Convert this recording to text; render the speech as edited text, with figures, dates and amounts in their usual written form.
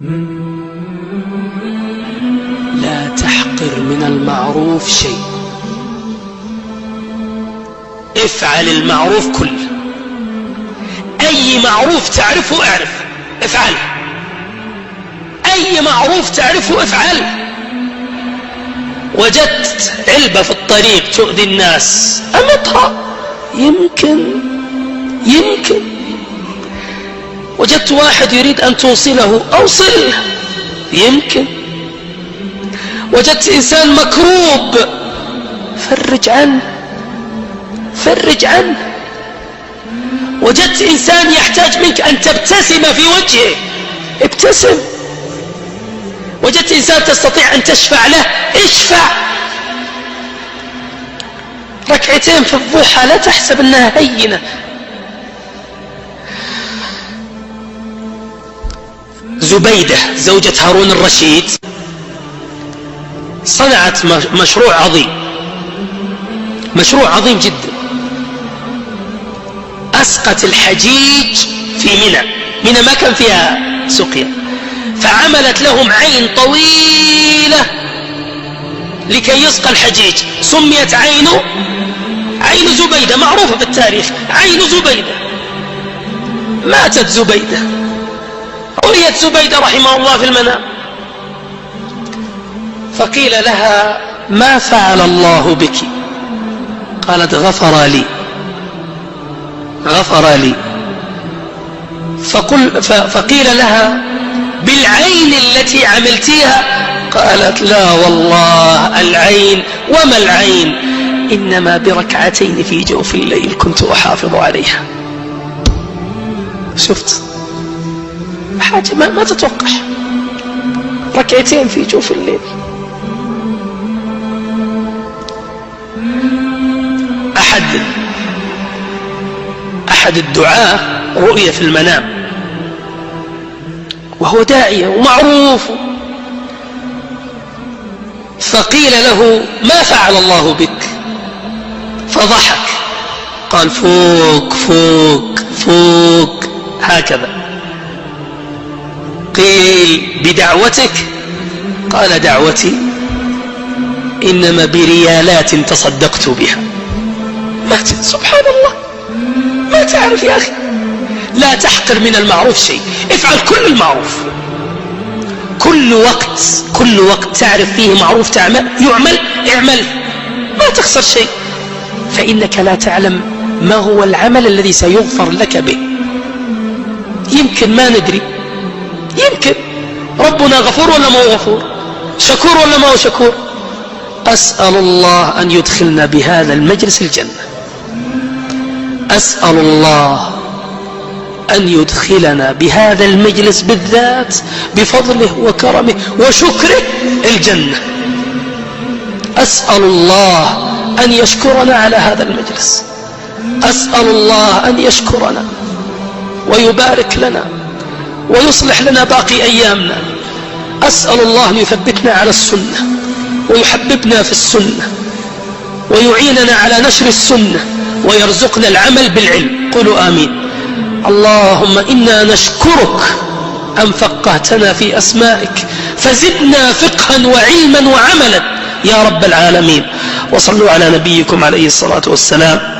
لا تحقر من المعروف شيء، افعل المعروف كله. أي معروف تعرفه اعرف افعل، أي معروف تعرفه افعل. وجدت علبة في الطريق تؤذي الناس أمطها، يمكن وجدت واحد يريد أن توصله أوصله، يمكن وجدت إنسان مكروب فرج عنه. وجدت إنسان يحتاج منك أن تبتسم في وجهه، ابتسم. وجدت إنسان تستطيع أن تشفع له، اشفع. ركعتين في الضحى لا تحسب أنها هينة. زبيدة زوجة هارون الرشيد صنعت مشروع عظيم جدا. أسقت الحجيج في منى ما كان فيها سقيا، فعملت لهم عين طويلة لكي يسقى الحجيج. سميت عين زبيدة، معروفة في التاريخ، عين زبيدة. ماتت زبيدة، رؤيت زبيدة رحمه الله في المنام، فقيل لها: ما فعل الله بك؟ قالت: غفر لي. فقيل لها: بالعين التي عملتيها؟ قالت: لا والله، العين وما العين، إنما بركعتين في جوف الليل كنت أحافظ عليها. شفت حاجة ما تتوقع، ركعتين في جوف الليل. أحد الدعاة رؤية في المنام وهو داعية ومعروف، فقيل له: ما فعل الله بك؟ فضحك، قال: فوق هكذا. قيل: بدعوتك؟ قال: دعوتي إنما بريالات تصدقت بها. سبحان الله، ما تعرف يا أخي. لا تحقر من المعروف شيء، افعل كل المعروف. كل وقت تعرف فيه معروف يعمل اعمل، ما تخسر شيء، فإنك لا تعلم ما هو العمل الذي سيغفر لك به. يمكن ما ندري، يمكن ربنا غفور ولا ما هو غفور، شكور ولا ما هو شكور. أسأل الله أن يدخلنا بهذا المجلس الجنة، أسأل الله أن يدخلنا بهذا المجلس بالذات بفضله وكرمه وشكره الجنة. أسأل الله أن يشكرنا على هذا المجلس، أسأل الله أن يشكرنا ويبارك لنا ويصلح لنا باقي أيامنا. أسأل الله أن يثبتنا على السنة ويحببنا في السنة ويعيننا على نشر السنة ويرزقنا العمل بالعلم. قولوا آمين. اللهم إنا نشكرك أن فقهتنا في أسمائك، فزدنا فقها وعلما وعملا يا رب العالمين. وصلوا على نبيكم عليه الصلاة والسلام.